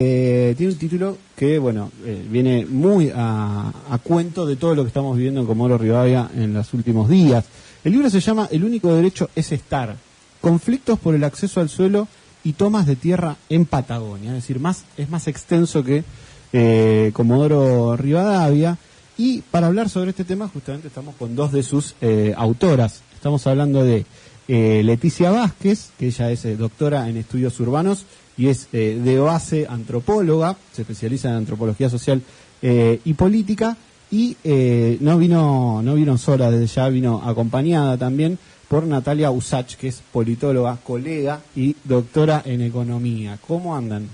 Tiene un título que, bueno, viene muy a cuento de todo lo que estamos viviendo en Comodoro Rivadavia en los últimos días. El libro se llama El único derecho es estar. Conflictos por el acceso al suelo y tomas de tierra en Patagonia. Es decir, es más extenso que Comodoro Rivadavia. Y para hablar sobre este tema, justamente estamos con dos de sus autoras. Estamos hablando de Leticia Vázquez, que ella es doctora en estudios urbanos y es de base antropóloga, se especializa en antropología social y política, y no vino sola desde ya, vino acompañada también por Natalia Usach, que es politóloga, colega y doctora en economía. ¿Cómo andan?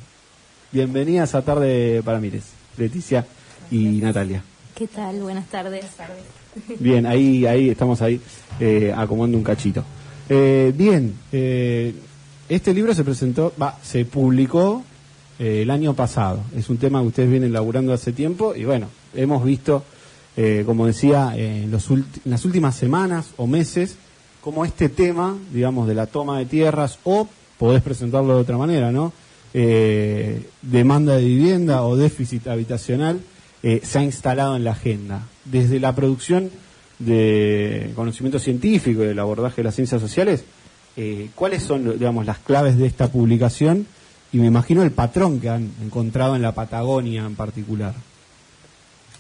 Bienvenidas a Tarde para Mires, Leticia y Natalia. ¿Qué tal? Buenas tardes. Bien, ahí estamos acomodando un cachito. Este libro se publicó el año pasado. Es un tema que ustedes vienen elaborando hace tiempo y bueno, hemos visto, como decía, en las últimas semanas o meses, como este tema, digamos, de la toma de tierras, o podés presentarlo de otra manera, ¿no? Demanda de vivienda o déficit habitacional, se ha instalado en la agenda. Desde la producción de conocimiento científico y del abordaje de las ciencias sociales, ¿cuáles son, digamos, las claves de esta publicación? Y me imagino el patrón que han encontrado en la Patagonia en particular.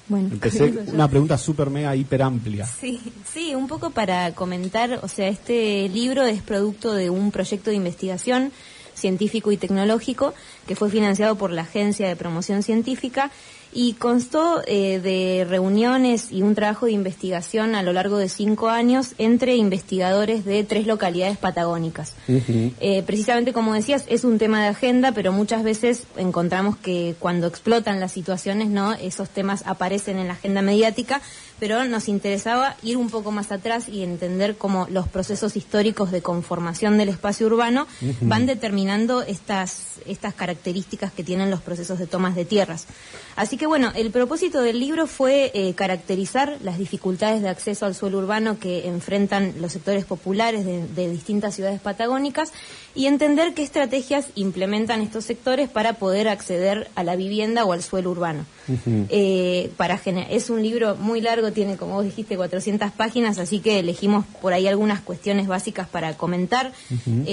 Bueno, empecé una pregunta súper mega hiper amplia. Sí, un poco para comentar, o sea, este libro es producto de un proyecto de investigación científico y tecnológico que fue financiado por la Agencia de Promoción Científica y constó de reuniones y un trabajo de investigación a lo largo de 5 años entre investigadores de 3 localidades patagónicas. Uh-huh. Precisamente como decías, es un tema de agenda, pero muchas veces encontramos que cuando explotan las situaciones, ¿no?, esos temas aparecen en la agenda mediática, pero nos interesaba ir un poco más atrás y entender cómo los procesos históricos de conformación del espacio urbano uh-huh. van determinando estas características que tienen los procesos de tomas de tierras. Así que bueno, el propósito del libro fue caracterizar las dificultades de acceso al suelo urbano que enfrentan los sectores populares de distintas ciudades patagónicas y entender qué estrategias implementan estos sectores para poder acceder a la vivienda o al suelo urbano. Uh-huh. Es un libro muy largo, tiene, como vos dijiste, 400 páginas, así que elegimos por ahí algunas cuestiones básicas para comentar. Uh-huh.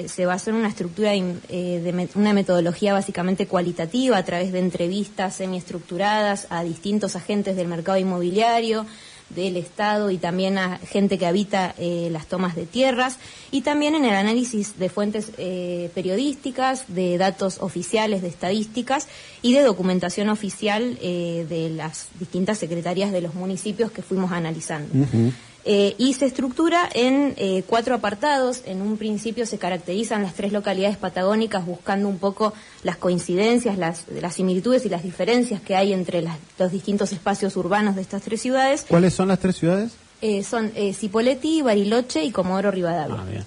Se basó en una estructura de una metodología básicamente cualitativa a través de entrevistas semiestructuradas a distintos agentes del mercado inmobiliario, del Estado y también a gente que habita las tomas de tierras, y también en el análisis de fuentes periodísticas, de datos oficiales, de estadísticas y de documentación oficial de las distintas secretarías de los municipios que fuimos analizando. Uh-huh. Y se estructura en 4 apartados. En un principio se caracterizan las 3 localidades patagónicas buscando un poco las coincidencias, las similitudes y las diferencias que hay entre los distintos espacios urbanos de estas 3 ciudades. ¿Cuáles son las 3 ciudades? Son Cipolletti, Bariloche y Comodoro Rivadavia. Ah, bien.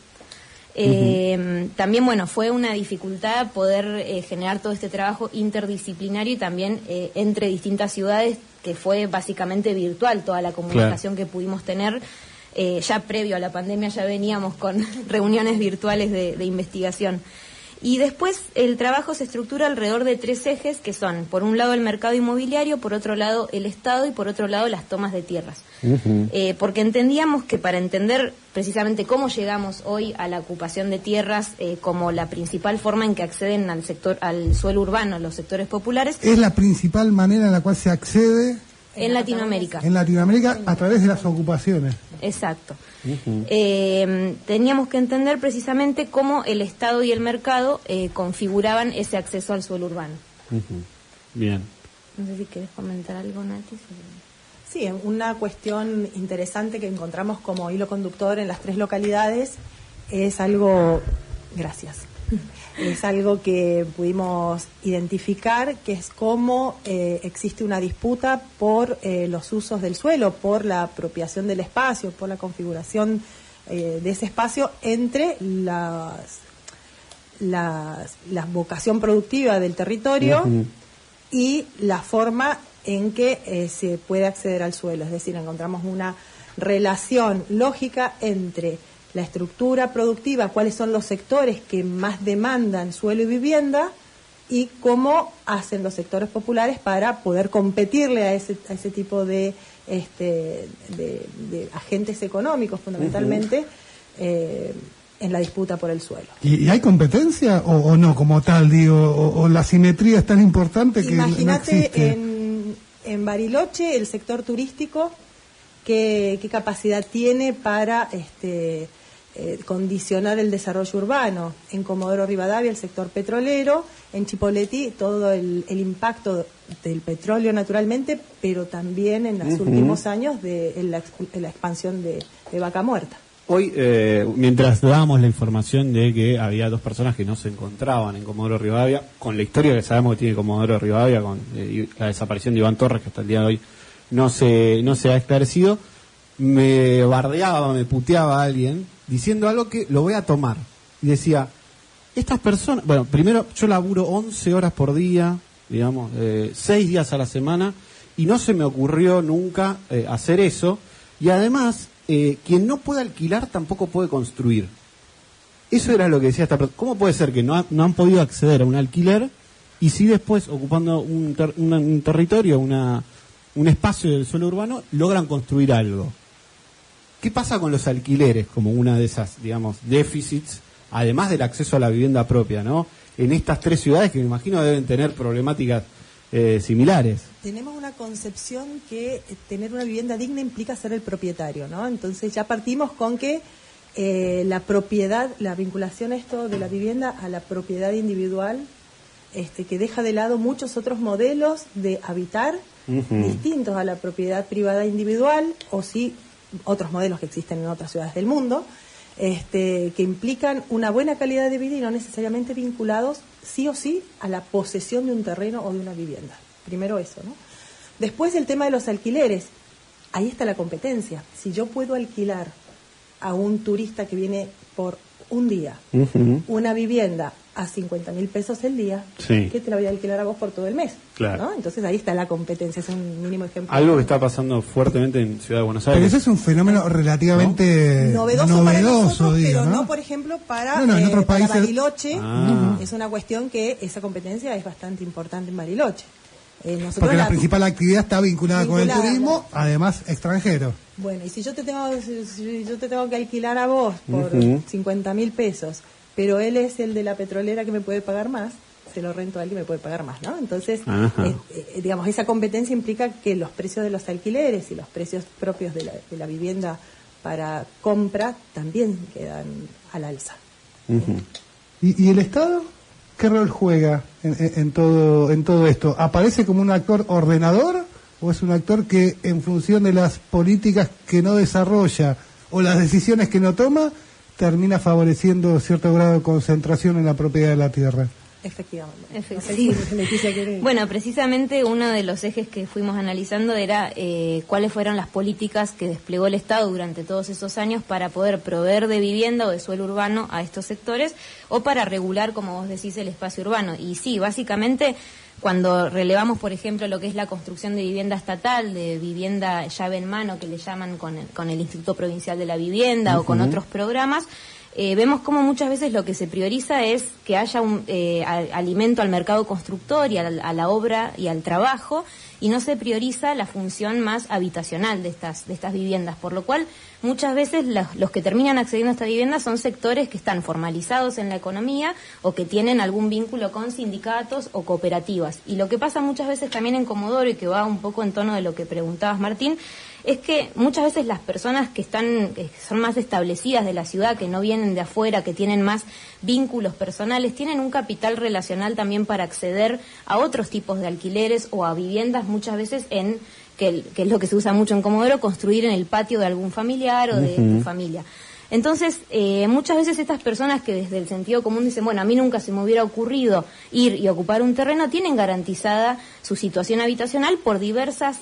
También, bueno, fue una dificultad poder generar todo este trabajo interdisciplinario y también entre distintas ciudades, que fue básicamente virtual toda la comunicación que pudimos tener. Ya previo a la pandemia ya veníamos con reuniones virtuales de investigación. Y después el trabajo se estructura alrededor de 3 ejes, que son, por un lado, el mercado inmobiliario, por otro lado, el Estado y por otro lado, las tomas de tierras. Uh-huh. Porque entendíamos que para entender precisamente cómo llegamos hoy a la ocupación de tierras como la principal forma en que acceden al suelo urbano, los sectores populares. ¿Es la principal manera en la cual se accede? En Latinoamérica. En Latinoamérica a través de las ocupaciones. Exacto. Uh-huh. Teníamos que entender precisamente cómo el Estado y el mercado configuraban ese acceso al suelo urbano. Uh-huh. Bien. No sé si querés comentar algo, Nati. Sí, una cuestión interesante que encontramos como hilo conductor en las 3 localidades es algo... Gracias. Es algo que pudimos identificar, que es cómo existe una disputa por los usos del suelo, por la apropiación del espacio, por la configuración de ese espacio entre la vocación productiva del territorio uh-huh. y la forma en que se puede acceder al suelo. Es decir, encontramos una relación lógica entre la estructura productiva, cuáles son los sectores que más demandan suelo y vivienda, y cómo hacen los sectores populares para poder competirle a ese tipo de agentes económicos, fundamentalmente, en la disputa por el suelo. ¿Y hay competencia o no como tal, digo, o la simetría es tan importante que Imagínate no existe? en Bariloche el sector turístico qué capacidad tiene para condicionar el desarrollo urbano. En Comodoro Rivadavia el sector petrolero, en Chipoleti todo el impacto del petróleo naturalmente, pero también en los últimos años en la expansión de Vaca Muerta. Hoy, mientras dábamos la información de que había 2 personas que no se encontraban en Comodoro Rivadavia, con la historia que sabemos que tiene Comodoro Rivadavia, con la desaparición de Iván Torres, que hasta el día de hoy no se ha esclarecido, me bardeaba, me puteaba alguien, diciendo algo que lo voy a tomar. Y decía, estas personas, bueno, primero yo laburo 11 horas por día, digamos, 6 días a la semana, y no se me ocurrió nunca hacer eso, y además... quien no puede alquilar tampoco puede construir. Eso era lo que decía esta persona. ¿Cómo puede ser que no han podido acceder a un alquiler y si después, ocupando un territorio, un espacio del suelo urbano, logran construir algo? ¿Qué pasa con los alquileres como una de esas, digamos, déficits, además del acceso a la vivienda propia, ¿no? En estas 3 ciudades que me imagino deben tener problemáticas similares. Tenemos una concepción que tener una vivienda digna implica ser el propietario, ¿no? Entonces ya partimos con que la propiedad, la vinculación esto de la vivienda a la propiedad individual, que deja de lado muchos otros modelos de habitar distintos a la propiedad privada individual, o sí otros modelos que existen en otras ciudades del mundo, que implican una buena calidad de vida y no necesariamente vinculados sí o sí a la posesión de un terreno o de una vivienda. Primero eso, ¿no? Después el tema de los alquileres. Ahí está la competencia. Si yo puedo alquilar a un turista que viene por un día una vivienda a 50.000 pesos el día, sí, ¿qué te la voy a alquilar a vos por todo el mes? Claro. ¿No? Entonces ahí está la competencia, es un mínimo ejemplo. Algo que está pasando fuertemente en Ciudad de Buenos Aires. Pero ese es un fenómeno relativamente novedoso para nosotros, digo, pero ¿no? no, por ejemplo, para en otros países... Bariloche. Es una cuestión que esa competencia es bastante importante en Bariloche. Porque la principal actividad está vinculada con el turismo, además extranjero. Bueno, y si yo te tengo que alquilar a vos por 50.000 pesos, pero él es el de la petrolera que me puede pagar más, se lo rento a él que me puede pagar más, ¿no? Entonces, digamos, esa competencia implica que los precios de los alquileres y los precios propios de la vivienda para compra también quedan al alza. ¿Y el Estado? ¿Qué rol juega en todo esto? ¿Aparece como un actor ordenador o es un actor que en función de las políticas que no desarrolla o las decisiones que no toma termina favoreciendo cierto grado de concentración en la propiedad de la tierra? Efectivamente. Sí. Bueno, precisamente uno de los ejes que fuimos analizando era cuáles fueron las políticas que desplegó el Estado durante todos esos años para poder proveer de vivienda o de suelo urbano a estos sectores o para regular, como vos decís, el espacio urbano. Y sí, básicamente, cuando relevamos, por ejemplo, lo que es la construcción de vivienda estatal, de vivienda llave en mano, que le llaman con el Instituto Provincial de la Vivienda o con otros programas, vemos como muchas veces lo que se prioriza es que haya un alimento al mercado constructor y a la obra y al trabajo, y no se prioriza la función más habitacional de estas viviendas, por lo cual muchas veces los que terminan accediendo a esta vivienda son sectores que están formalizados en la economía o que tienen algún vínculo con sindicatos o cooperativas. Y lo que pasa muchas veces también en Comodoro, y que va un poco en tono de lo que preguntabas, Martín, es que muchas veces las personas que son más establecidas de la ciudad, que no vienen de afuera, que tienen más vínculos personales, tienen un capital relacional también para acceder a otros tipos de alquileres o a viviendas muchas veces que es lo que se usa mucho en Comodoro, construir en el patio de algún familiar o de tu familia. Entonces, muchas veces estas personas que desde el sentido común dicen, bueno, a mí nunca se me hubiera ocurrido ir y ocupar un terreno, tienen garantizada su situación habitacional por diversas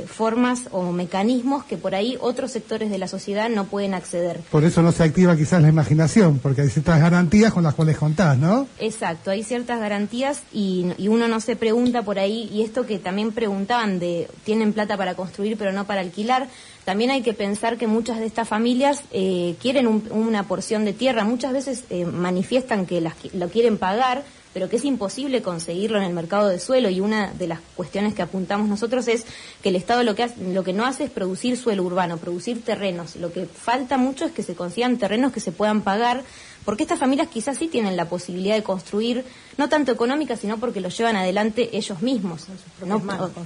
formas o mecanismos que por ahí otros sectores de la sociedad no pueden acceder. Por eso no se activa quizás la imaginación, porque hay ciertas garantías con las cuales contás, ¿no? Exacto, hay ciertas garantías y uno no se pregunta por ahí, y esto que también preguntaban de tienen plata para construir pero no para alquilar, también hay que pensar que muchas de estas familias quieren una porción de tierra, muchas veces manifiestan que lo quieren pagar pero que es imposible conseguirlo en el mercado de suelo, y una de las cuestiones que apuntamos nosotros es que el Estado lo que no hace es producir suelo urbano, producir terrenos. Lo que falta mucho es que se consigan terrenos que se puedan pagar, porque estas familias quizás sí tienen la posibilidad de construir, no tanto económica, sino porque lo llevan adelante ellos mismos.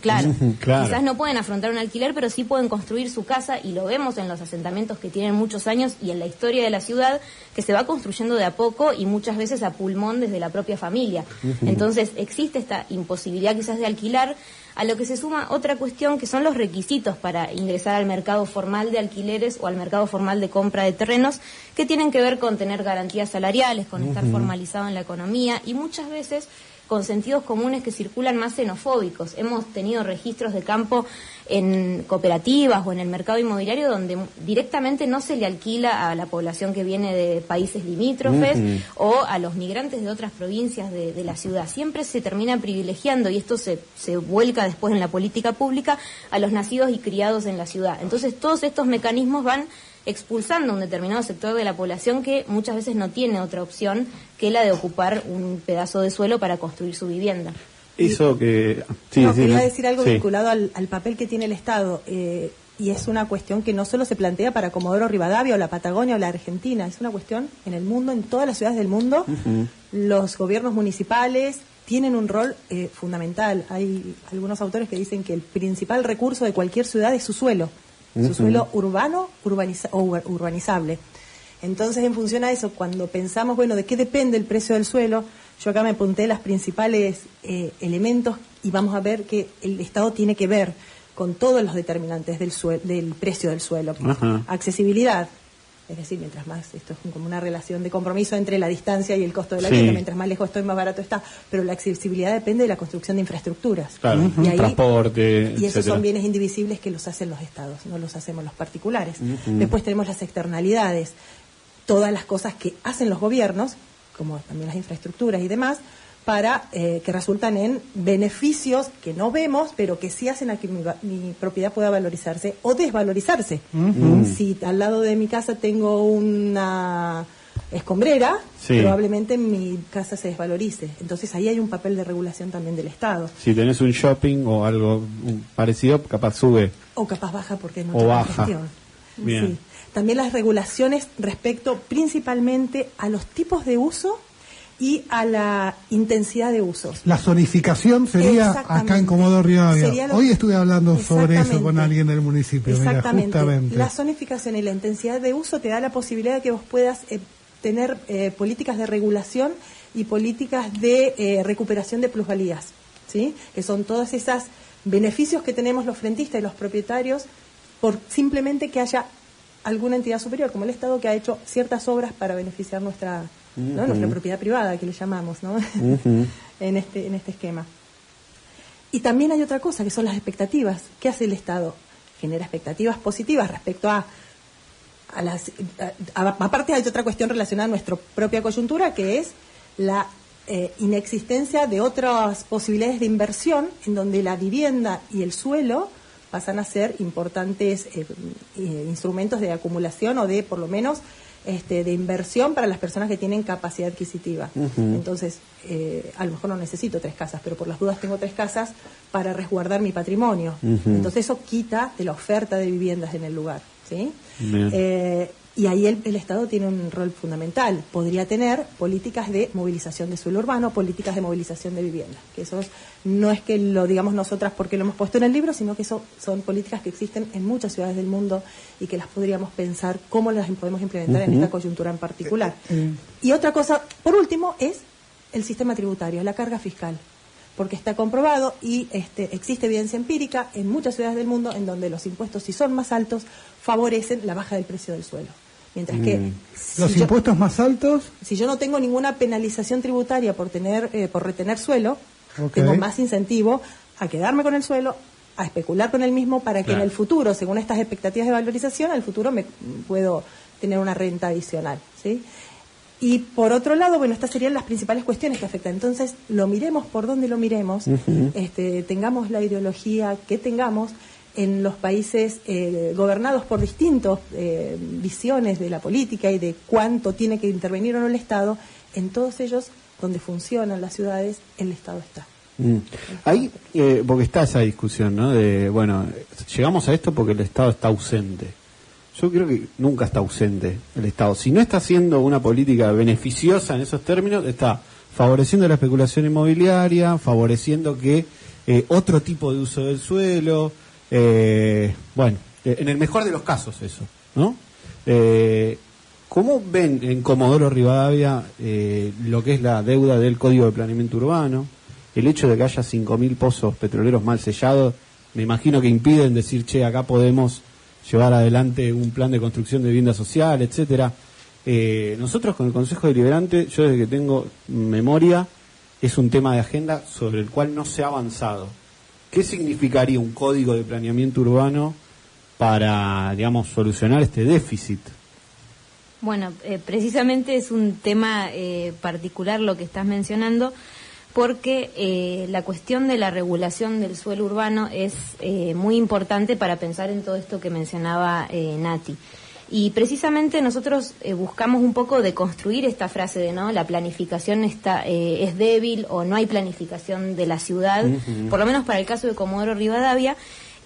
Claro, quizás no pueden afrontar un alquiler, pero sí pueden construir su casa, y lo vemos en los asentamientos que tienen muchos años y en la historia de la ciudad, que se va construyendo de a poco y muchas veces a pulmón desde la propia familia. Entonces existe esta imposibilidad quizás de alquilar, a lo que se suma otra cuestión que son los requisitos para ingresar al mercado formal de alquileres o al mercado formal de compra de terrenos, que tienen que ver con tener garantías salariales, con estar formalizado en la economía, y muchas veces con sentidos comunes que circulan más xenofóbicos. Hemos tenido registros de campo en cooperativas o en el mercado inmobiliario donde directamente no se le alquila a la población que viene de países limítrofes o a los migrantes de otras provincias de la ciudad. Siempre se termina privilegiando, y esto se vuelca después en la política pública, a los nacidos y criados en la ciudad. Entonces todos estos mecanismos van expulsando un determinado sector de la población que muchas veces no tiene otra opción que la de ocupar un pedazo de suelo para construir su vivienda. Eso que... quería decir algo vinculado al papel que tiene el Estado, y es una cuestión que no solo se plantea para Comodoro Rivadavia o la Patagonia o la Argentina, es una cuestión en el mundo, en todas las ciudades del mundo. Los gobiernos municipales tienen un rol fundamental. Hay algunos autores que dicen que el principal recurso de cualquier ciudad es su suelo. Su suelo urbano o urbanizable. Entonces, en función a eso, cuando pensamos, bueno, ¿de qué depende el precio del suelo? Yo acá me apunté las principales elementos, y vamos a ver que el Estado tiene que ver con todos los determinantes del precio del suelo. Accesibilidad, es decir, mientras más, esto es como una relación de compromiso entre la distancia y el costo de la vivienda, mientras más lejos estoy, más barato está, pero la accesibilidad depende de la construcción de infraestructuras. Claro, y ahí, transporte, y esos son bienes indivisibles que los hacen los estados, no los hacemos los particulares. Después tenemos las externalidades, todas las cosas que hacen los gobiernos, como también las infraestructuras y demás, para que resultan en beneficios que no vemos, pero que sí hacen a que mi propiedad pueda valorizarse o desvalorizarse. Si al lado de mi casa tengo una escombrera, probablemente mi casa se desvalorice. Entonces ahí hay un papel de regulación también del Estado. Si tenés un shopping o algo parecido, capaz sube. O capaz baja porque hay mucha congestión. Bien. Sí. También las regulaciones respecto principalmente a los tipos de uso y a la intensidad de usos. La zonificación sería acá en Comodoro Rivadavia. Hoy estuve hablando sobre eso con alguien del municipio. Exactamente. Mira, justamente. La zonificación y la intensidad de uso te da la posibilidad de que vos puedas tener políticas de regulación y políticas de recuperación de plusvalías, ¿sí? Que son todos esos beneficios que tenemos los frentistas y los propietarios por simplemente que haya alguna entidad superior, como el Estado, que ha hecho ciertas obras para beneficiar nuestra propiedad privada, que le llamamos, ¿no? en este esquema. Y también hay otra cosa, que son las expectativas. ¿Qué hace el Estado? Genera expectativas positivas respecto aparte hay otra cuestión relacionada a nuestra propia coyuntura, que es la inexistencia de otras posibilidades de inversión, en donde la vivienda y el suelo pasan a ser importantes instrumentos de acumulación o de, por lo menos, de inversión para las personas que tienen capacidad adquisitiva. Entonces, a lo mejor no necesito 3 casas, pero por las dudas tengo 3 casas para resguardar mi patrimonio. Entonces eso quita de la oferta de viviendas en el lugar, ¿sí? Y ahí el Estado tiene un rol fundamental. Podría tener políticas de movilización de suelo urbano, políticas de movilización de vivienda. Que eso no es que lo digamos nosotras porque lo hemos puesto en el libro, sino que eso son políticas que existen en muchas ciudades del mundo y que las podríamos pensar cómo las podemos implementar en esta coyuntura en particular. Y otra cosa, por último, es el sistema tributario, la carga fiscal. Porque está comprobado y existe evidencia empírica en muchas ciudades del mundo en donde los impuestos, si son más altos, favorecen la baja del precio del suelo. Mientras que los impuestos más altos, si yo no tengo ninguna penalización tributaria por retener suelo, tengo más incentivo a quedarme con el suelo, a especular con el mismo para que en el futuro, según estas expectativas de valorización, al futuro me puedo tener una renta adicional, ¿sí? Y por otro lado, bueno, estas serían las principales cuestiones que afectan. Entonces, lo miremos por donde lo miremos, tengamos la ideología que tengamos, en los países gobernados por distintas visiones de la política y de cuánto tiene que intervenir o no el Estado, en todos ellos donde funcionan las ciudades, el Estado está. Ahí, porque está esa discusión, ¿no? De, bueno, llegamos a esto porque el Estado está ausente. Yo creo que nunca está ausente el Estado. Si no está haciendo una política beneficiosa en esos términos, está favoreciendo la especulación inmobiliaria, favoreciendo que otro tipo de uso del suelo, bueno, en el mejor de los casos eso, ¿no? ¿Cómo ven en Comodoro Rivadavia lo que es la deuda del Código de Planeamiento Urbano? El hecho de que haya 5.000 pozos petroleros mal sellados, me imagino que impiden decir, che, acá podemos llevar adelante un plan de construcción de vivienda social, etcétera. Nosotros con el Consejo Deliberante, yo desde que tengo memoria, es un tema de agenda sobre el cual no se ha avanzado. ¿Qué significaría un código de planeamiento urbano para, digamos, solucionar este déficit? Bueno, precisamente es un tema particular lo que estás mencionando, porque la cuestión de la regulación del suelo urbano es muy importante para pensar en todo esto que mencionaba Nati. Y precisamente nosotros buscamos un poco de construir esta frase de, ¿no?, la planificación es débil o no hay planificación de la ciudad, por lo menos para el caso de Comodoro Rivadavia,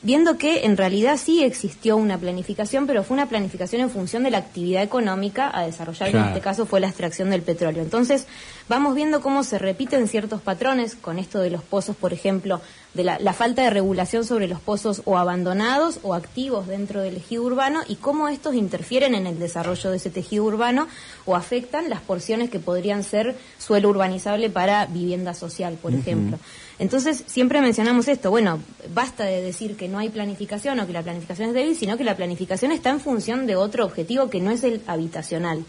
viendo que en realidad sí existió una planificación, pero fue una planificación en función de la actividad económica a desarrollar, claro. Que en este caso fue la extracción del petróleo. Entonces, vamos viendo cómo se repiten ciertos patrones con esto de los pozos, por ejemplo, de la falta de regulación sobre los pozos o abandonados o activos dentro del ejido urbano y cómo estos interfieren en el desarrollo de ese tejido urbano o afectan las porciones que podrían ser suelo urbanizable para vivienda social, por ejemplo. Entonces, siempre mencionamos esto, bueno, basta de decir que no hay planificación o que la planificación es débil, sino que la planificación está en función de otro objetivo que no es el habitacional.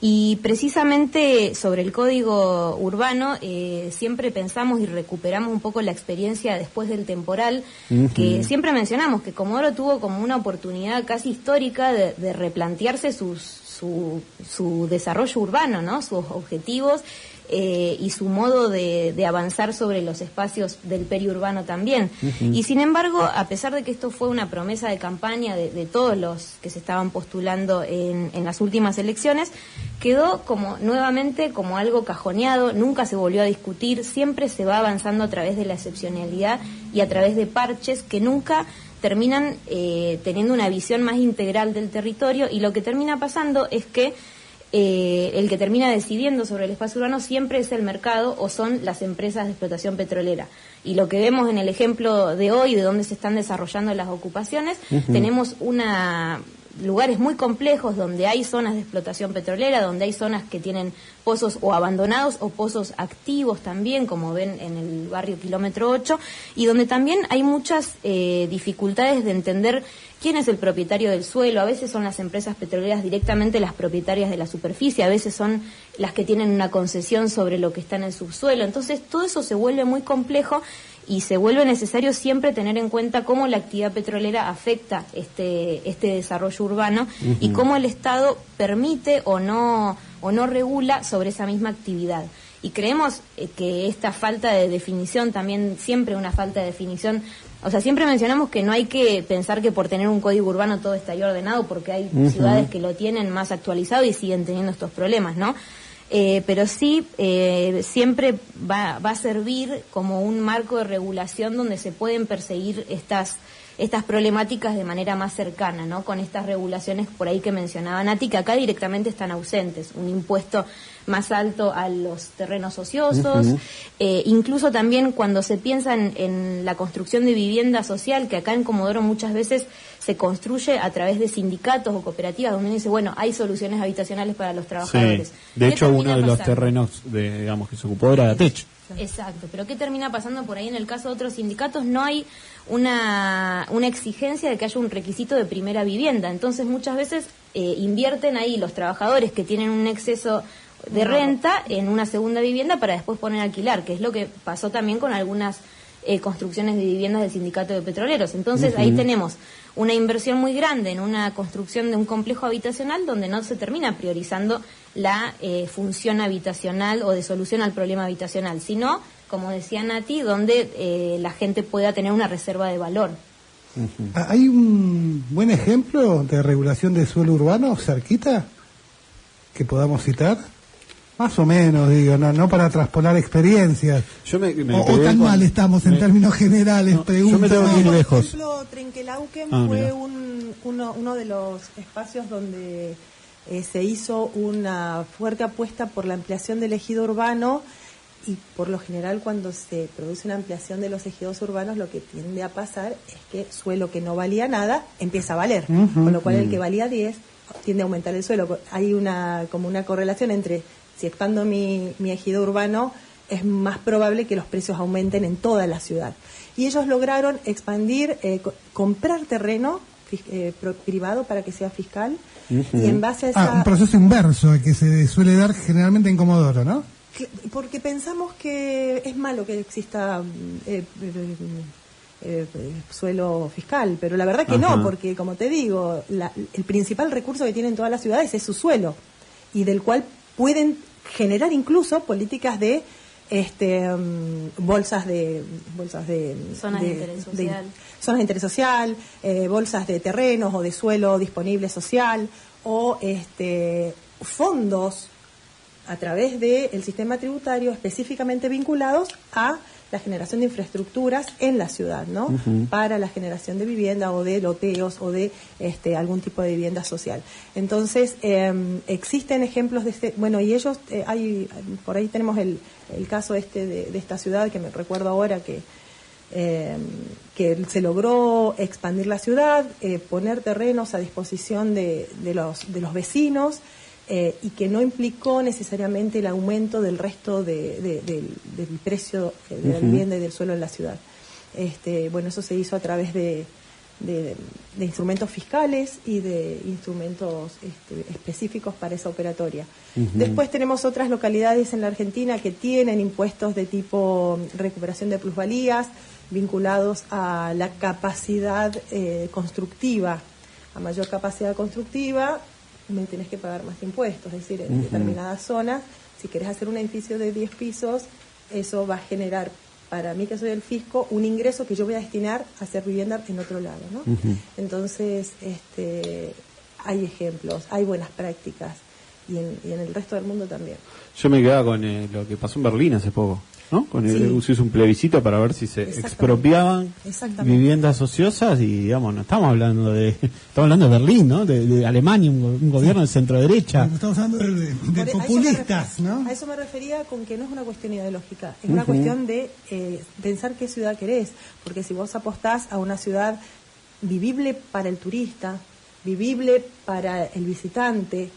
Y precisamente sobre el código urbano siempre pensamos y recuperamos un poco la experiencia después del temporal, que siempre mencionamos que Comodoro tuvo como una oportunidad casi histórica de replantearse su desarrollo urbano, ¿no?, sus objetivos y su modo de avanzar sobre los espacios del periurbano también. Y sin embargo, a pesar de que esto fue una promesa de campaña de todos los que se estaban postulando en las últimas elecciones, quedó como nuevamente como algo cajoneado, nunca se volvió a discutir, siempre se va avanzando a través de la excepcionalidad y a través de parches que nunca terminan teniendo una visión más integral del territorio, y lo que termina pasando es que el que termina decidiendo sobre el espacio urbano siempre es el mercado o son las empresas de explotación petrolera. Y lo que vemos en el ejemplo de hoy, de donde se están desarrollando las ocupaciones, tenemos lugares muy complejos donde hay zonas de explotación petrolera, donde hay zonas que tienen pozos o abandonados o pozos activos también, como ven en el barrio Kilómetro 8, y donde también hay muchas dificultades de entender quién es el propietario del suelo. A veces son las empresas petroleras directamente las propietarias de la superficie, a veces son las que tienen una concesión sobre lo que está en el subsuelo. Entonces todo eso se vuelve muy complejo y se vuelve necesario siempre tener en cuenta cómo la actividad petrolera afecta este desarrollo urbano y cómo el Estado permite o no regula sobre esa misma actividad. Y creemos que esta falta de definición, también siempre una falta de definición, o sea, siempre mencionamos que no hay que pensar que por tener un código urbano todo está ya ordenado, porque hay ciudades que lo tienen más actualizado y siguen teniendo estos problemas, ¿no? Pero sí siempre va a servir como un marco de regulación donde se pueden perseguir estas problemáticas de manera más cercana, ¿no? Con estas regulaciones por ahí que mencionaba Nati, que acá directamente están ausentes. Un impuesto más alto a los terrenos ociosos, incluso también cuando se piensa en la construcción de vivienda social, que acá en Comodoro muchas veces se construye a través de sindicatos o cooperativas, donde uno dice, bueno, hay soluciones habitacionales para los trabajadores. Sí. De hecho, uno de los terrenos digamos que se ocupó era de techo. Exacto, pero ¿qué termina pasando por ahí en el caso de otros sindicatos? No hay una exigencia de que haya un requisito de primera vivienda, entonces muchas veces invierten ahí los trabajadores que tienen un exceso de renta en una segunda vivienda para después poner a alquilar, que es lo que pasó también con algunas construcciones de viviendas del sindicato de petroleros. Entonces ahí tenemos una inversión muy grande en una construcción de un complejo habitacional donde no se termina priorizando la función habitacional o de solución al problema habitacional, sino, como decía Nati, donde la gente pueda tener una reserva de valor. ¿Hay un buen ejemplo de regulación de suelo urbano cerquita que podamos citar? Más o menos, digo, no para traspolar experiencias. Yo me o quedé tan con- mal estamos en términos generales, No, pregunto. yo me tengo que ir Por lejos. ejemplo, Trenquelauquen Ah, fue mira. uno de los espacios donde se hizo una fuerte apuesta por la ampliación del ejido urbano, y por lo general cuando se produce una ampliación de los ejidos urbanos lo que tiende a pasar es que suelo que no valía nada empieza a valer, con lo cual el que valía 10 tiende a aumentar el suelo. Hay como una correlación entre si expando mi ejido urbano es más probable que los precios aumenten en toda la ciudad. Y ellos lograron expandir, comprar terreno privado para que sea fiscal, y en base a esa... Un proceso inverso al que se suele dar generalmente en Comodoro, ¿no? Porque pensamos que es malo que exista suelo fiscal, pero la verdad que Ajá. no, porque como te digo, el principal recurso que tienen todas las ciudades es su suelo, y del cual pueden generar incluso políticas de bolsas de Zonas de interés social. zonas de interés social, bolsas de terrenos o de suelo disponible social, o fondos a través del sistema tributario específicamente vinculados a la generación de infraestructuras en la ciudad, ¿no? Para la generación de vivienda o de loteos o de algún tipo de vivienda social. Entonces, existen ejemplos de bueno, y ellos, por ahí tenemos el caso de esta ciudad que me recuerdo ahora que se logró expandir la ciudad, poner terrenos a disposición de los vecinos, y que no implicó necesariamente el aumento del resto del precio de la vivienda y del suelo en la ciudad. Bueno, eso se hizo a través de instrumentos fiscales y de instrumentos específicos para esa operatoria. Después tenemos otras localidades en la Argentina que tienen impuestos de tipo recuperación de plusvalías vinculados a la capacidad constructiva. A mayor capacidad constructiva, me tenés que pagar más impuestos, es decir, en determinadas zonas, si querés hacer un edificio de 10 pisos, eso va a generar, para mí que soy del fisco, un ingreso que yo voy a destinar a hacer vivienda en otro lado, ¿no? Entonces, hay ejemplos, hay buenas prácticas, y en el resto del mundo también. Yo me quedaba con lo que pasó en Berlín hace poco, ¿no? Se hizo un plebiscito para ver si se expropiaban viviendas ociosas y, digamos, no estamos hablando de Berlín, ¿no? De Alemania, un gobierno de centro derecha. Estamos hablando de populistas, ¿no? A eso me refería con que no es una cuestión ideológica, es una cuestión de pensar qué ciudad querés, porque si vos apostás a una ciudad vivible para el turista, vivible para el visitante,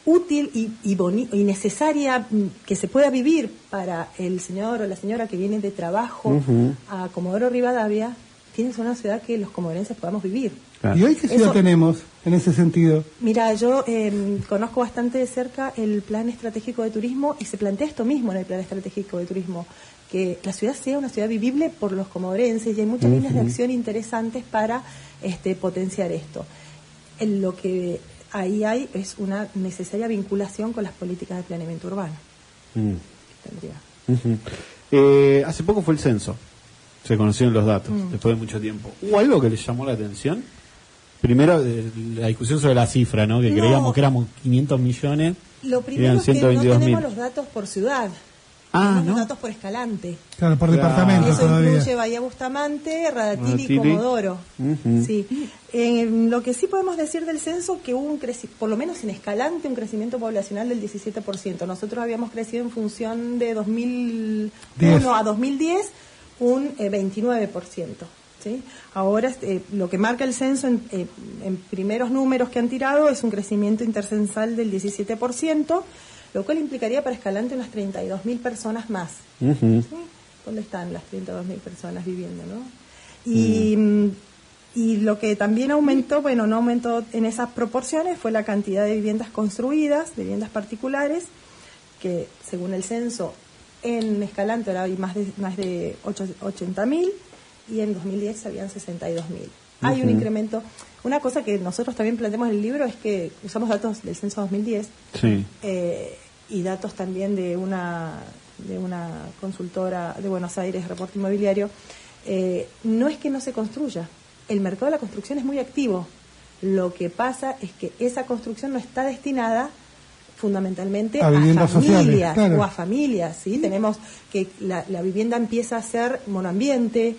útil y necesaria, que se pueda vivir para el señor o la señora que viene de trabajo a Comodoro Rivadavia, tienes una ciudad que los comodorenses podamos vivir. Claro. ¿Y hoy qué ciudad tenemos en ese sentido? Mira, yo conozco bastante de cerca el plan estratégico de turismo, y se plantea esto mismo en el plan estratégico de turismo, que la ciudad sea una ciudad vivible por los comodorenses, y hay muchas líneas de acción interesantes para potenciar esto. En lo que ahí hay es una necesaria vinculación con las políticas de planeamiento urbano. Hace poco fue el censo, se conocieron los datos después de mucho tiempo. ¿Hubo algo que les llamó la atención? Primero, la discusión sobre la cifra, ¿no? Que creíamos que éramos 500 millones. Lo primero eran es que no 122.000. tenemos los datos por ciudad. Ah, tenemos ¿no? los datos por Escalante. Claro, por Claro. departamento Eso todavía. incluye Bahía Bustamante, Radatili y Radatili. Comodoro. Sí. Lo que sí podemos decir del censo, que hubo por lo menos en Escalante, un crecimiento poblacional del 17%. Nosotros habíamos crecido en función de 2001 a 2010 un 29%. ¿sí? Ahora, lo que marca el censo en primeros números que han tirado es un crecimiento intercensal del 17%, lo cual implicaría para Escalante unas 32.000 personas más. ¿Sí? ¿Dónde están las 32.000 personas viviendo, no? Y lo que también aumentó, bueno, no aumentó en esas proporciones, fue la cantidad de viviendas construidas, de viviendas particulares, que según el censo en Escalante ahora hay más de 80.000, y en 2010 habían 62.000. Hay un incremento. Una cosa que nosotros también planteamos en el libro es que usamos datos del censo 2010 Sí. Y datos también de una consultora de Buenos Aires, Reporte Inmobiliario. No es que no se construya, el mercado de la construcción es muy activo. Lo que pasa es que esa construcción no está destinada fundamentalmente a a viviendas familias, sociales, claro. o a familias, ¿sí? Tenemos que la vivienda empieza a ser monoambiente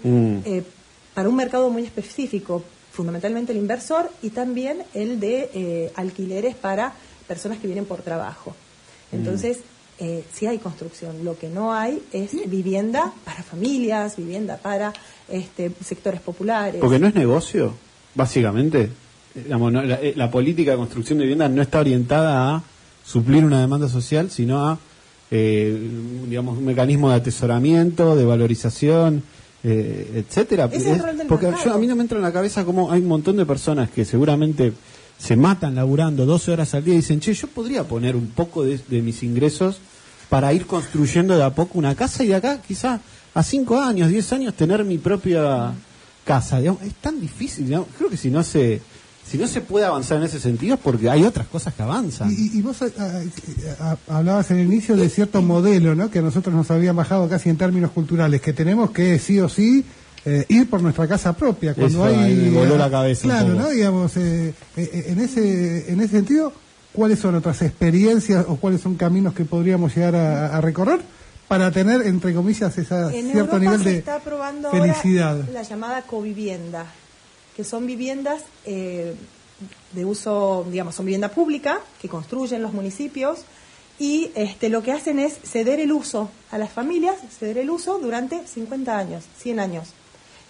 para un mercado muy específico, fundamentalmente el inversor y también el de alquileres para personas que vienen por trabajo. Entonces, sí hay construcción, lo que no hay es vivienda para familias, vivienda para sectores populares. Porque no es negocio, básicamente. Digamos, no, la política de construcción de viviendas no está orientada a suplir una demanda social, sino a digamos, un mecanismo de atesoramiento, de valorización, etcétera. Es el rol del porque mercado. a mí no me entra en la cabeza cómo hay un montón de personas que seguramente se matan laburando 12 horas al día y dicen, che, yo podría poner un poco de mis ingresos para ir construyendo de a poco una casa y de acá quizás a 5 años, 10 años tener mi propia casa. Digamos, es tan difícil, digamos. Creo que si no se puede avanzar en ese sentido es porque hay otras cosas que avanzan. Y vos hablabas en el inicio de cierto modelo, ¿no? Que a nosotros nos habían bajado casi en términos culturales, que tenemos que sí o sí ir por nuestra casa propia. Cuando Eso, hay, me voló la cabeza un claro, poco. ¿no? Digamos, en ese sentido, ¿cuáles son otras experiencias o cuáles son caminos que podríamos llegar a recorrer para tener, entre comillas, ese En cierto Europa nivel se de está probando felicidad? ahora la llamada covivienda, que son viviendas de uso, digamos, son vivienda pública que construyen los municipios y lo que hacen es ceder el uso a las familias, ceder el uso durante 50 años, 100 años.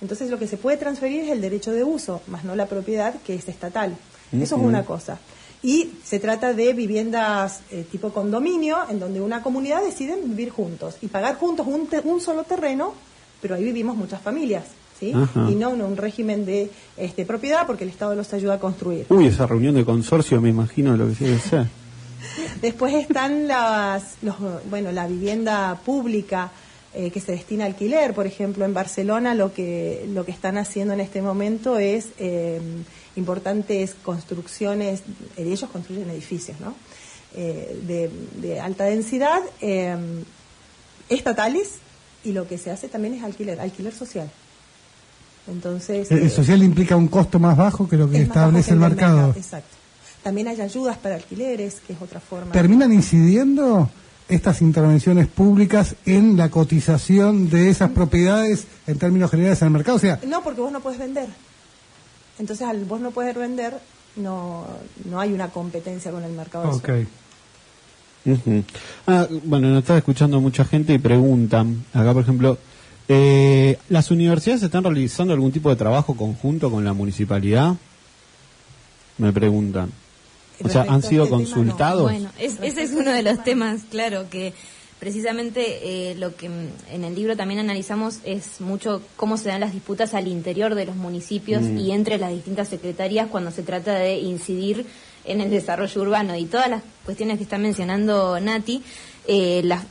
Entonces lo que se puede transferir es el derecho de uso, más no la propiedad que es estatal. Eso es una cosa. Y se trata de viviendas tipo condominio, en donde una comunidad decide vivir juntos y pagar juntos un solo terreno, pero ahí vivimos muchas familias, ¿sí? Y no un régimen de propiedad, porque el Estado los ayuda a construir. Uy, esa reunión de consorcio, me imagino lo que tiene que ser. Después están la vivienda pública que se destina a alquiler. Por ejemplo, en Barcelona lo que están haciendo en este momento es importantes construcciones, ellos construyen edificios, ¿no? De alta densidad, estatales, y lo que se hace también es alquiler social. Entonces, El social implica un costo más bajo que lo que es más bajo establece que el del mercado. Exacto. También hay ayudas para alquileres, que es otra forma. ¿Terminan incidiendo estas intervenciones públicas en la cotización de esas propiedades en términos generales en el mercado? O sea, No, porque vos no puedes vender. Entonces, al vos no poder vender, no hay una competencia con el mercado. ok. Ujú. Bueno, nos está escuchando mucha gente y preguntan, acá por ejemplo, ¿las universidades están realizando algún tipo de trabajo conjunto con la municipalidad? Me preguntan. O sea, Respecto ¿han a sido este tema, no. consultados? Bueno, ese es uno de los temas, claro, que precisamente lo que en el libro también analizamos es mucho cómo se dan las disputas al interior de los municipios y entre las distintas secretarías cuando se trata de incidir en el desarrollo urbano. Y todas las cuestiones que está mencionando Nati,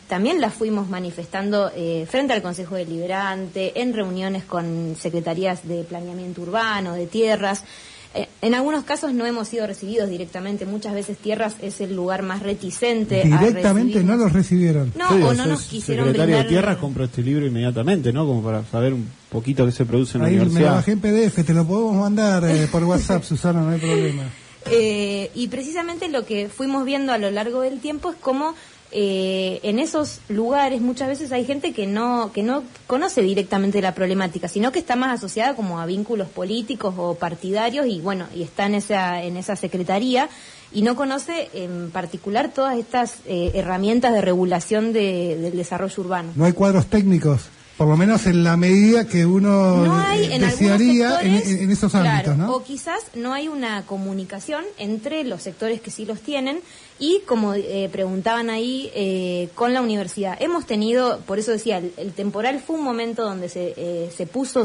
también las fuimos manifestando frente al Consejo Deliberante, en reuniones con secretarías de planeamiento urbano, de tierras. En algunos casos no hemos sido recibidos directamente, muchas veces tierras es el lugar más reticente. Directamente no los recibieron. No, Sí, o no sos nos quisieron secretario brindar. de Tierras, compro este libro inmediatamente, ¿no? Como para saber un poquito qué se produce en la Ahí me lo universidad. bajé en PDF, te lo podemos mandar por WhatsApp, Susana, no hay problema. Y precisamente lo que fuimos viendo a lo largo del tiempo es cómo en esos lugares muchas veces hay gente que no conoce directamente la problemática, sino que está más asociada como a vínculos políticos o partidarios y bueno, y está en esa secretaría y no conoce en particular todas estas herramientas de regulación del desarrollo urbano. No hay cuadros técnicos, por lo menos en la medida que uno No hay en desearía algunos sectores, en esos claro, ámbitos, ¿no? o quizás no hay una comunicación entre los sectores que sí los tienen y, como preguntaban ahí, con la universidad. Hemos tenido, por eso decía, el temporal fue un momento donde se puso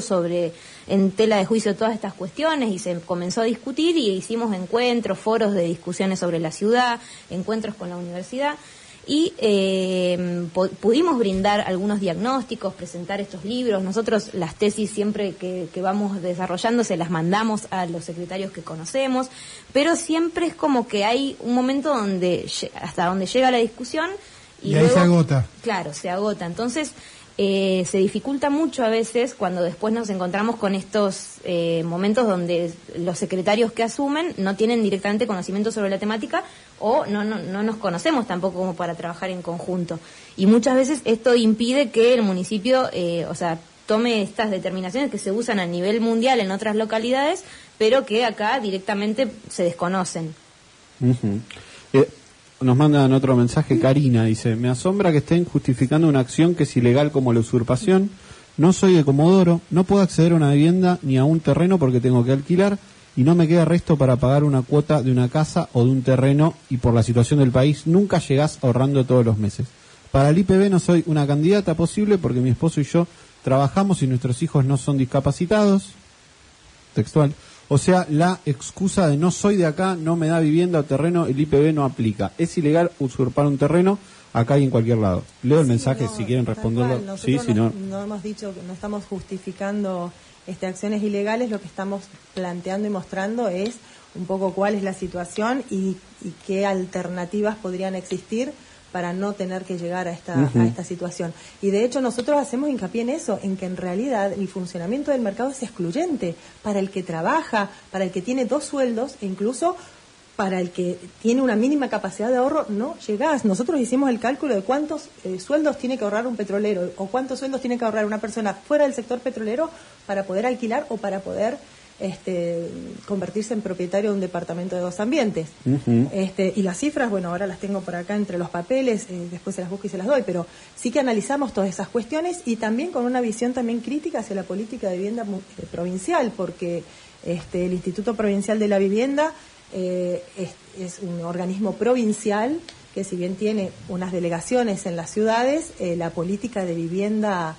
en tela de juicio todas estas cuestiones y se comenzó a discutir y hicimos encuentros, foros de discusiones sobre la ciudad, encuentros con la universidad. Y pudimos brindar algunos diagnósticos, presentar estos libros. Nosotros las tesis siempre que vamos desarrollando se las mandamos a los secretarios que conocemos, pero siempre es como que hay un momento hasta donde llega la discusión y ahí luego, se agota. Claro, se agota. Entonces se dificulta mucho a veces cuando después nos encontramos con estos momentos donde los secretarios que asumen no tienen directamente conocimiento sobre la temática o no nos conocemos tampoco como para trabajar en conjunto. Y muchas veces esto impide que el municipio, tome estas determinaciones que se usan a nivel mundial en otras localidades, pero que acá directamente se desconocen. Nos mandan otro mensaje, Karina dice: me asombra que estén justificando una acción que es ilegal como la usurpación. No soy de Comodoro, no puedo acceder a una vivienda ni a un terreno porque tengo que alquilar y no me queda resto para pagar una cuota de una casa o de un terreno, y por la situación del país nunca llegás ahorrando todos los meses. Para el IPB no soy una candidata posible porque mi esposo y yo trabajamos y nuestros hijos no son discapacitados. Textual. O sea, la excusa de no soy de acá, no me da vivienda o terreno, el IPB no aplica. Es ilegal usurpar un terreno acá y en cualquier lado. Leo el mensaje si quieren responderlo. Sí, si no. No hemos dicho que no estamos justificando acciones ilegales, lo que estamos planteando y mostrando es un poco cuál es la situación y qué alternativas podrían existir para no tener que llegar a esta situación. Y de hecho nosotros hacemos hincapié en eso, en que en realidad el funcionamiento del mercado es excluyente para el que trabaja, para el que tiene 2 sueldos e incluso para el que tiene una mínima capacidad de ahorro. No llegás. Nosotros hicimos el cálculo de cuántos sueldos tiene que ahorrar un petrolero o cuántos sueldos tiene que ahorrar una persona fuera del sector petrolero para poder alquilar o para poder convertirse en propietario de un departamento de 2 ambientes. Y las cifras, bueno, ahora las tengo por acá entre los papeles, después se las busco y se las doy, pero sí que analizamos todas esas cuestiones y también con una visión también crítica hacia la política de vivienda provincial, porque el Instituto Provincial de la Vivienda es un organismo provincial que, si bien tiene unas delegaciones en las ciudades, la política de vivienda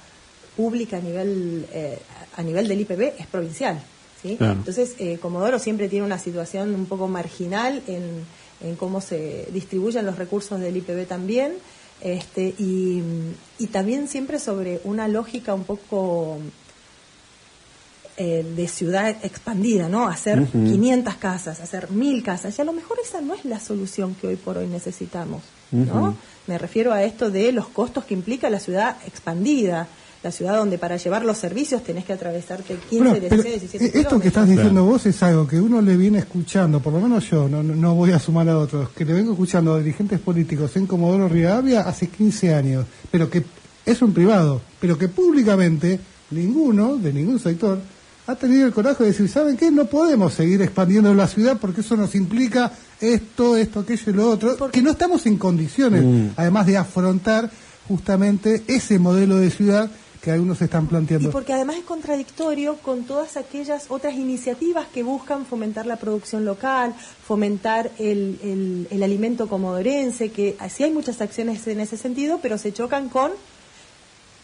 pública a nivel del IPB es provincial. ¿Sí? Claro. Entonces, Comodoro siempre tiene una situación un poco marginal en cómo se distribuyen los recursos del IPB también, y también siempre sobre una lógica un poco de ciudad expandida, ¿no? Hacer 500 casas, hacer 1000 casas, y a lo mejor esa no es la solución que hoy por hoy necesitamos, ¿no? Me refiero a esto de los costos que implica la ciudad expandida, la ciudad donde para llevar los servicios tenés que atravesarte 15, 16, 17 kilómetros. Esto que estás diciendo vos es algo que uno le viene escuchando, por lo menos yo, no voy a sumar a otros, que le vengo escuchando a dirigentes políticos en Comodoro Rivadavia hace 15 años, pero que es un privado, pero que públicamente ninguno, de ningún sector, ha tenido el coraje de decir: ¿saben qué? No podemos seguir expandiendo la ciudad porque eso nos implica esto, aquello y lo otro, porque no estamos en condiciones, además de afrontar justamente ese modelo de ciudad que algunos están planteando. Y porque además es contradictorio con todas aquellas otras iniciativas que buscan fomentar la producción local, fomentar el alimento comodorense, que sí hay muchas acciones en ese sentido, pero se chocan con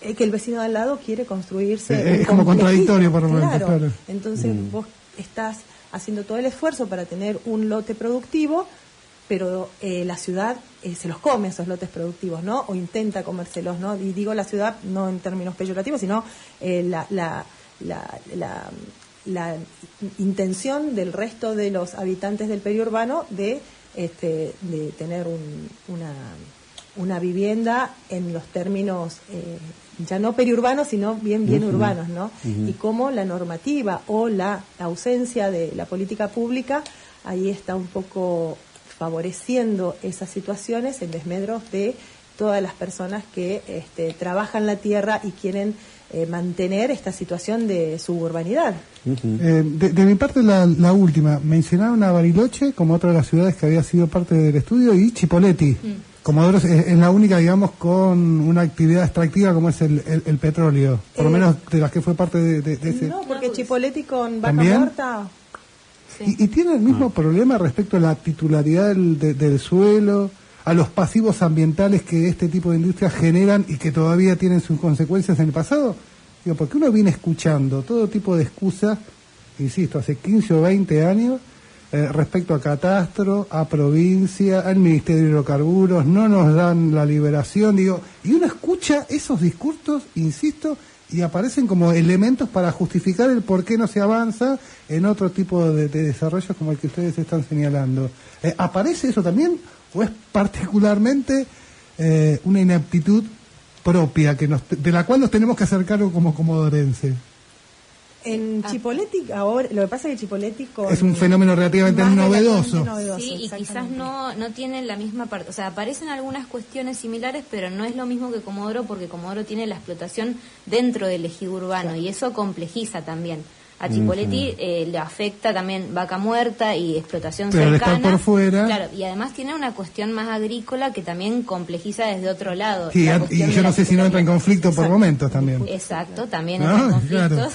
que el vecino de al lado quiere construirse. Es como contradictorio, por lo menos. Claro. Entonces vos estás haciendo todo el esfuerzo para tener un lote productivo, pero la ciudad se los come esos lotes productivos, ¿no? O intenta comérselos, ¿no? Y digo la ciudad no en términos peyorativos, sino la intención del resto de los habitantes del periurbano de tener una vivienda en los términos ya no periurbanos, sino bien urbanos, ¿no? Y cómo la normativa o la ausencia de la política pública ahí está un poco favoreciendo esas situaciones en desmedro de todas las personas que trabajan la tierra y quieren mantener esta situación de suburbanidad. De mi parte, la última, mencionaron a Bariloche como otra de las ciudades que había sido parte del estudio, y Chipoleti. Comodoro es la única, digamos, con una actividad extractiva como es el petróleo, por lo menos de las que fue parte de ese... No, porque Chipoleti con Vaca ¿También? Muerta... Y tiene el mismo problema respecto a la titularidad del suelo, a los pasivos ambientales que este tipo de industrias generan y que todavía tienen sus consecuencias en el pasado. Digo, porque uno viene escuchando todo tipo de excusas, insisto, hace 15 o 20 años, respecto a catastro, a provincia, al Ministerio de Hidrocarburos, no nos dan la liberación, digo, y uno escucha esos discursos, insisto, y aparecen como elementos para justificar el por qué no se avanza en otro tipo de desarrollos como el que ustedes están señalando. ¿Aparece eso también o es particularmente una ineptitud propia de la cual nos tenemos que hacer cargo como comodorense? En Chipoleti, ahora, lo que pasa es que Chipoleti es un fenómeno relativamente novedoso. Sí, y quizás no tiene la misma parte, o sea, aparecen algunas cuestiones similares, pero no es lo mismo que Comodoro, porque Comodoro tiene la explotación dentro del ejido urbano, y eso complejiza también. A Chipoleti le afecta también vaca muerta y explotación pero cercana. Está por fuera. Claro, y además tiene una cuestión más agrícola que también complejiza desde otro lado. Sí, y yo no sé si no entra en conflicto por momentos también. Exacto, también entra en conflictos. Claro.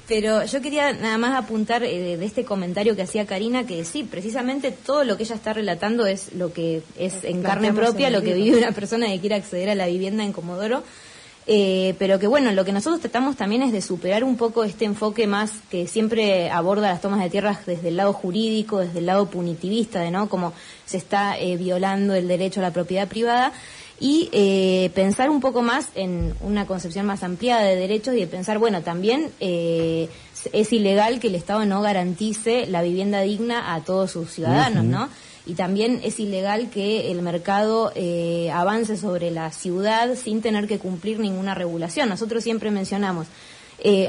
Pero yo quería nada más apuntar de este comentario que hacía Karina, que sí, precisamente todo lo que ella está relatando es lo que es en carne propia, lo que vive una persona que quiere acceder a la vivienda en Comodoro. Pero que bueno, lo que nosotros tratamos también es de superar un poco este enfoque más que siempre aborda las tomas de tierras desde el lado jurídico, desde el lado punitivista, de no cómo se está violando el derecho a la propiedad privada, y pensar un poco más en una concepción más ampliada de derechos y de pensar, bueno, también es ilegal que el Estado no garantice la vivienda digna a todos sus ciudadanos, ¿no? Y también es ilegal que el mercado avance sobre la ciudad sin tener que cumplir ninguna regulación. Nosotros siempre mencionamos,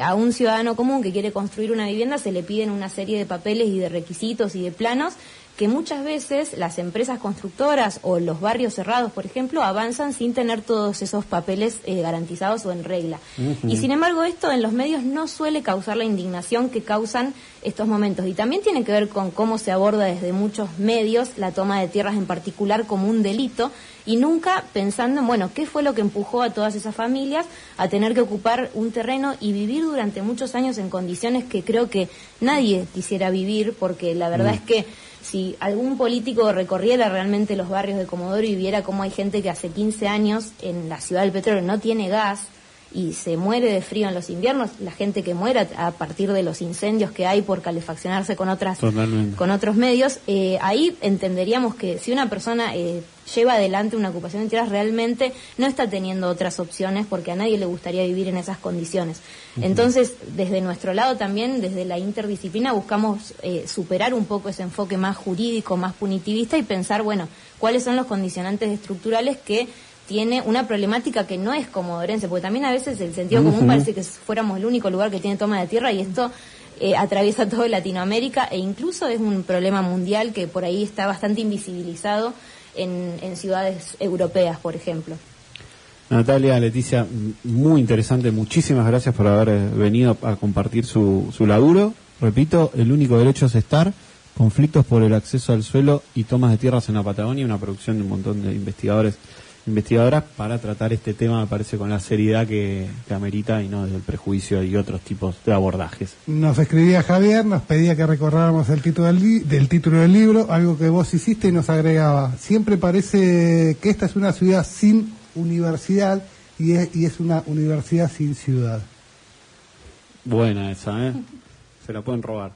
a un ciudadano común que quiere construir una vivienda se le piden una serie de papeles y de requisitos y de planos que muchas veces las empresas constructoras o los barrios cerrados, por ejemplo, avanzan sin tener todos esos papeles garantizados o en regla. Y sin embargo, esto en los medios no suele causar la indignación que causan estos momentos. Y también tiene que ver con cómo se aborda desde muchos medios la toma de tierras en particular como un delito, y nunca pensando en, bueno, qué fue lo que empujó a todas esas familias a tener que ocupar un terreno y vivir durante muchos años en condiciones que creo que nadie quisiera vivir, porque la verdad es que si algún político recorriera realmente los barrios de Comodoro y viera cómo hay gente que hace 15 años en la ciudad del petróleo no tiene gas y se muere de frío en los inviernos, la gente que muere a partir de los incendios que hay por calefaccionarse con otros medios, ahí entenderíamos que si una persona lleva adelante una ocupación de tierras realmente no está teniendo otras opciones, porque a nadie le gustaría vivir en esas condiciones. Entonces, desde nuestro lado también, desde la interdisciplina, buscamos superar un poco ese enfoque más jurídico, más punitivista, y pensar, bueno, cuáles son los condicionantes estructurales que tiene una problemática que no es comodorense, porque también a veces el sentido común parece que fuéramos el único lugar que tiene toma de tierra, y esto atraviesa toda Latinoamérica, e incluso es un problema mundial que por ahí está bastante invisibilizado en ciudades europeas, por ejemplo. Natalia, Leticia, muy interesante, muchísimas gracias por haber venido a compartir su laburo. Repito, el único derecho es estar, conflictos por el acceso al suelo y tomas de tierras en la Patagonia, una producción de un montón de investigadoras para tratar este tema, me parece, con la seriedad que amerita, y no desde el prejuicio y otros tipos de abordajes. Nos escribía Javier, nos pedía que recordáramos el título del título del libro, algo que vos hiciste, y nos agregaba: siempre parece que esta es una ciudad sin universidad y es una universidad sin ciudad. Buena esa, ¿eh? Se la pueden robar.